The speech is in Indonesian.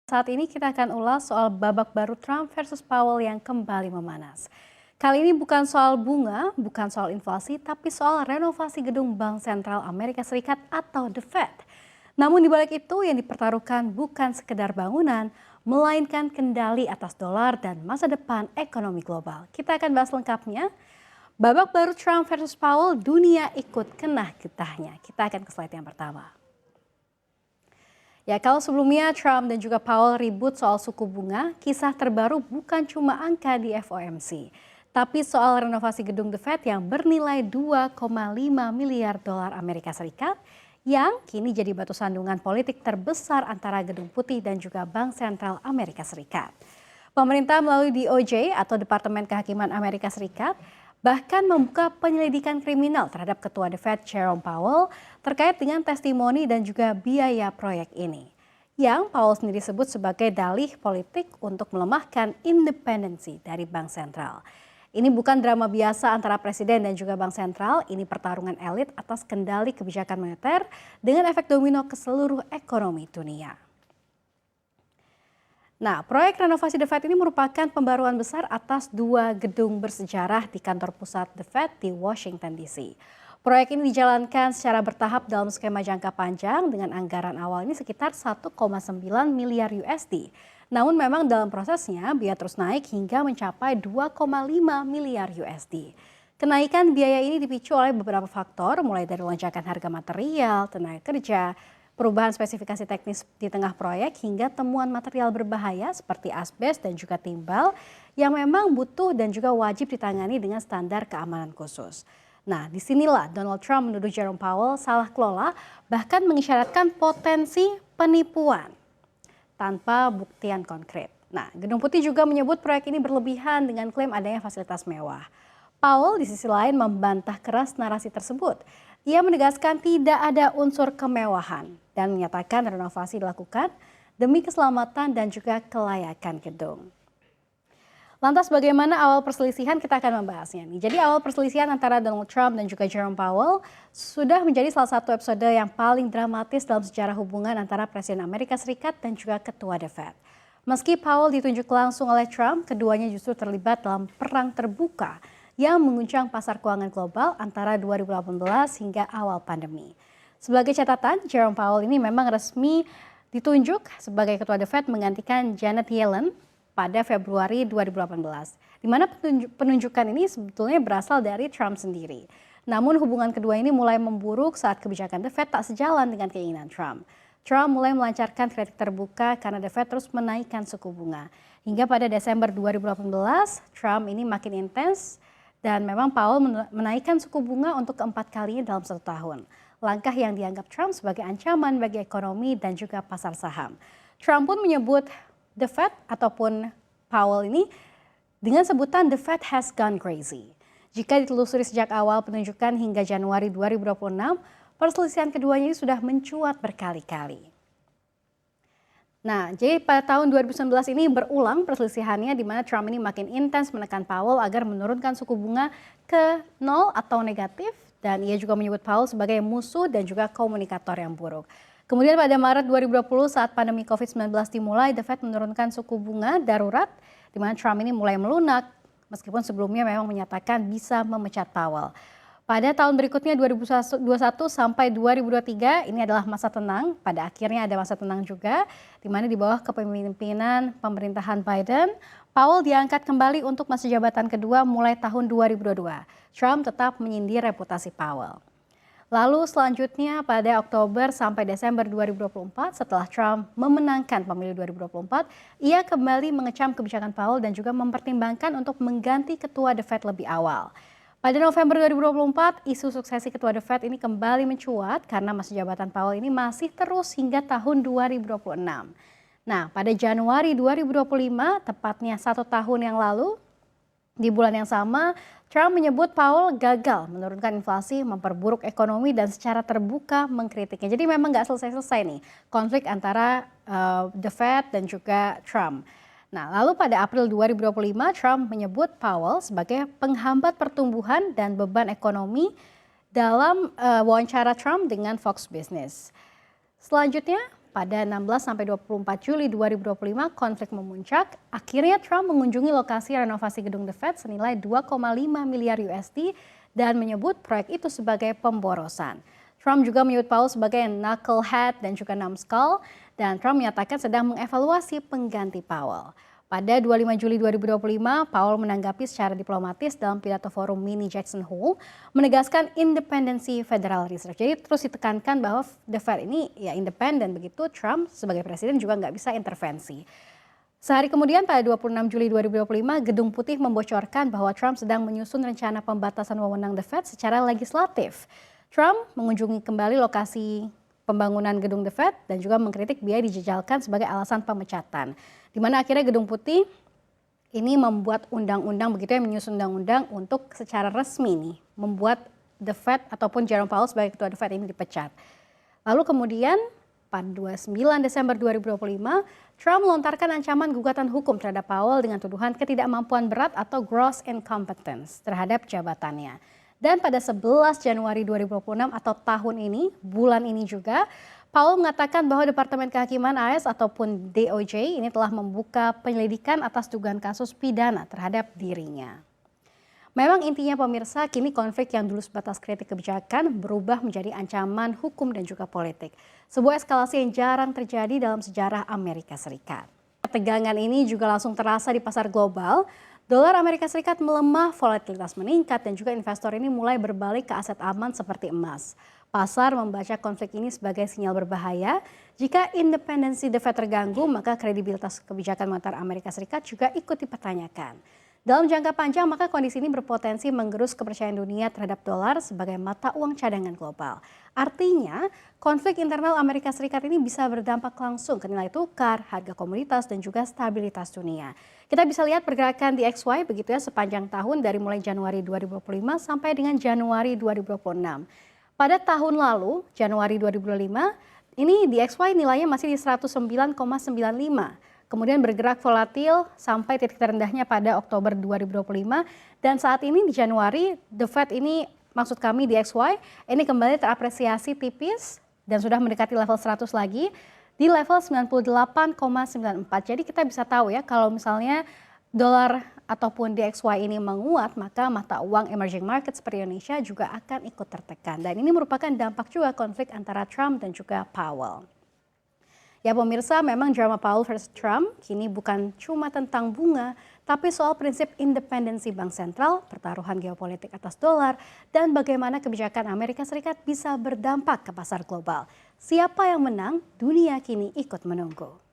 Saat ini kita akan ulas soal babak baru Trump versus Powell yang kembali memanas. Kali ini bukan soal bunga, bukan soal inflasi, tapi soal renovasi gedung Bank Sentral Amerika Serikat atau The Fed. Namun di balik itu yang dipertaruhkan bukan sekedar bangunan, melainkan kendali atas dolar dan masa depan ekonomi global. Kita akan bahas lengkapnya. Babak baru Trump versus Powell, dunia ikut kena getahnya. Kita akan ke slide yang pertama. Ya, kalau sebelumnya Trump dan juga Powell ribut soal suku bunga, kisah terbaru bukan cuma angka di FOMC, tapi soal renovasi gedung The Fed yang bernilai 2,5 miliar dolar Amerika Serikat yang kini jadi batu sandungan politik terbesar antara Gedung Putih dan juga Bank Sentral Amerika Serikat. Pemerintah melalui DOJ atau Departemen Kehakiman Amerika Serikat bahkan membuka penyelidikan kriminal terhadap Ketua The Fed Jerome Powell terkait dengan testimoni dan juga biaya proyek ini. Yang Powell sendiri sebut sebagai dalih politik untuk melemahkan independensi dari Bank Sentral. Ini bukan drama biasa antara Presiden dan juga Bank Sentral, ini pertarungan elit atas kendali kebijakan moneter dengan efek domino ke seluruh ekonomi dunia. Nah, proyek renovasi The Fed ini merupakan pembaruan besar atas dua gedung bersejarah di kantor pusat The Fed di Washington DC. Proyek ini dijalankan secara bertahap dalam skema jangka panjang dengan anggaran awal ini sekitar 1,9 miliar USD. Namun memang dalam prosesnya biaya terus naik hingga mencapai 2,5 miliar USD. Kenaikan biaya ini dipicu oleh beberapa faktor mulai dari lonjakan harga material, tenaga kerja, perubahan spesifikasi teknis di tengah proyek hingga temuan material berbahaya seperti asbes dan juga timbal yang memang butuh dan juga wajib ditangani dengan standar keamanan khusus. Nah, disinilah Donald Trump menuduh Jerome Powell salah kelola bahkan mengisyaratkan potensi penipuan tanpa buktian konkret. Nah, Gedung Putih juga menyebut proyek ini berlebihan dengan klaim adanya fasilitas mewah. Powell di sisi lain membantah keras narasi tersebut. Ia menegaskan tidak ada unsur kemewahan dan menyatakan renovasi dilakukan demi keselamatan dan juga kelayakan gedung. Lantas bagaimana awal perselisihan, kita akan membahasnya nih. Jadi awal perselisihan antara Donald Trump dan juga Jerome Powell sudah menjadi salah satu episode yang paling dramatis dalam sejarah hubungan antara Presiden Amerika Serikat dan juga Ketua The Fed. Meski Powell ditunjuk langsung oleh Trump, keduanya justru terlibat dalam perang terbuka yang mengguncang pasar keuangan global antara 2018 hingga awal pandemi. Sebagai catatan, Jerome Powell ini memang resmi ditunjuk sebagai Ketua The Fed menggantikan Janet Yellen pada Februari 2018. Di mana penunjukan ini sebetulnya berasal dari Trump sendiri. Namun hubungan kedua ini mulai memburuk saat kebijakan The Fed tak sejalan dengan keinginan Trump. Trump mulai melancarkan kritik terbuka karena The Fed terus menaikkan suku bunga. Hingga pada Desember 2018, Trump ini makin intens dan memang Powell menaikkan suku bunga untuk keempat kalinya dalam 1 tahun. Langkah yang dianggap Trump sebagai ancaman bagi ekonomi dan juga pasar saham. Trump pun menyebut The Fed ataupun Powell ini dengan sebutan The Fed has gone crazy. Jika ditelusuri sejak awal penunjukan hingga Januari 2026, perselisihan keduanya ini sudah mencuat berkali-kali. Nah, jadi pada tahun 2019 ini berulang perselisihannya di mana Trump ini makin intens menekan Powell agar menurunkan suku bunga ke 0 atau negatif dan ia juga menyebut Powell sebagai musuh dan juga komunikator yang buruk. Kemudian pada Maret 2020 saat pandemi COVID-19 dimulai, The Fed menurunkan suku bunga darurat di mana Trump ini mulai melunak meskipun sebelumnya memang menyatakan bisa memecat Powell. Pada tahun berikutnya 2021 sampai 2023 ini adalah masa tenang. Pada akhirnya ada masa tenang juga di mana di bawah kepemimpinan pemerintahan Biden, Powell diangkat kembali untuk masa jabatan kedua mulai tahun 2022. Trump tetap menyindir reputasi Powell. Lalu selanjutnya pada Oktober sampai Desember 2024 setelah Trump memenangkan pemilu 2024, ia kembali mengecam kebijakan Powell dan juga mempertimbangkan untuk mengganti ketua The Fed lebih awal. Pada November 2024, isu suksesi Ketua The Fed ini kembali mencuat karena masa jabatan Powell ini masih terus hingga tahun 2026. Nah, pada Januari 2025, tepatnya 1 tahun yang lalu, di bulan yang sama, Trump menyebut Powell gagal menurunkan inflasi, memperburuk ekonomi, dan secara terbuka mengkritiknya. Jadi memang nggak selesai-selesai nih konflik antara The Fed dan juga Trump. Nah, lalu pada April 2025, Trump menyebut Powell sebagai penghambat pertumbuhan dan beban ekonomi dalam wawancara Trump dengan Fox Business. Selanjutnya, pada 16 sampai 24 Juli 2025 konflik memuncak. Akhirnya Trump mengunjungi lokasi renovasi gedung The Fed senilai 2,5 miliar USD dan menyebut proyek itu sebagai pemborosan. Trump juga menyebut Powell sebagai knucklehead dan juga numbskull, dan Trump menyatakan sedang mengevaluasi pengganti Powell. Pada 25 Juli 2025, Powell menanggapi secara diplomatis dalam pidato forum mini Jackson Hole, menegaskan independensi Federal Reserve. Jadi terus ditekankan bahwa The Fed ini ya independen, begitu Trump sebagai presiden juga nggak bisa intervensi. Sehari kemudian pada 26 Juli 2025, Gedung Putih membocorkan bahwa Trump sedang menyusun rencana pembatasan wewenang The Fed secara legislatif. Trump mengunjungi kembali lokasi pembangunan gedung The Fed dan juga mengkritik biaya dijejalkan sebagai alasan pemecatan. Di mana akhirnya Gedung Putih ini membuat undang-undang, begitu ya, menyusun undang-undang untuk secara resmi nih membuat The Fed ataupun Jerome Powell sebagai ketua The Fed ini dipecat. Lalu kemudian pada 29 Desember 2025, Trump melontarkan ancaman gugatan hukum terhadap Powell dengan tuduhan ketidakmampuan berat atau gross incompetence terhadap jabatannya. Dan pada 11 Januari 2026 atau tahun ini, bulan ini juga, Powell mengatakan bahwa Departemen Kehakiman AS ataupun DOJ ini telah membuka penyelidikan atas dugaan kasus pidana terhadap dirinya. Memang intinya pemirsa, kini konflik yang dulu sebatas kritik kebijakan berubah menjadi ancaman hukum dan juga politik. Sebuah eskalasi yang jarang terjadi dalam sejarah Amerika Serikat. Ketegangan ini juga langsung terasa di pasar global. Dolar Amerika Serikat melemah, volatilitas meningkat, dan juga investor ini mulai berbalik ke aset aman seperti emas. Pasar membaca konflik ini sebagai sinyal berbahaya. Jika independensi The Fed terganggu, maka kredibilitas kebijakan moneter Amerika Serikat juga ikut dipertanyakan. Dalam jangka panjang, maka kondisi ini berpotensi menggerus kepercayaan dunia terhadap dolar sebagai mata uang cadangan global. Artinya, konflik internal Amerika Serikat ini bisa berdampak langsung ke nilai tukar, harga komoditas, dan juga stabilitas dunia. Kita bisa lihat pergerakan di XY begitu ya sepanjang tahun dari mulai Januari 2025 sampai dengan Januari 2026. Pada tahun lalu, Januari 2025, ini di XY nilainya masih di 109,95. Kemudian bergerak volatil sampai titik terendahnya pada Oktober 2025. Dan saat ini di Januari, The Fed ini, maksud kami di XY, ini kembali terapresiasi tipis dan sudah mendekati level 100 lagi di level 98,94. Jadi kita bisa tahu ya kalau misalnya dolar ataupun DXY ini menguat, maka mata uang emerging market seperti Indonesia juga akan ikut tertekan. Dan ini merupakan dampak juga konflik antara Trump dan juga Powell. Ya pemirsa, memang drama Powell versus Trump kini bukan cuma tentang bunga, tapi soal prinsip independensi bank sentral, pertaruhan geopolitik atas dolar, dan bagaimana kebijakan Amerika Serikat bisa berdampak ke pasar global. Siapa yang menang, dunia kini ikut menunggu.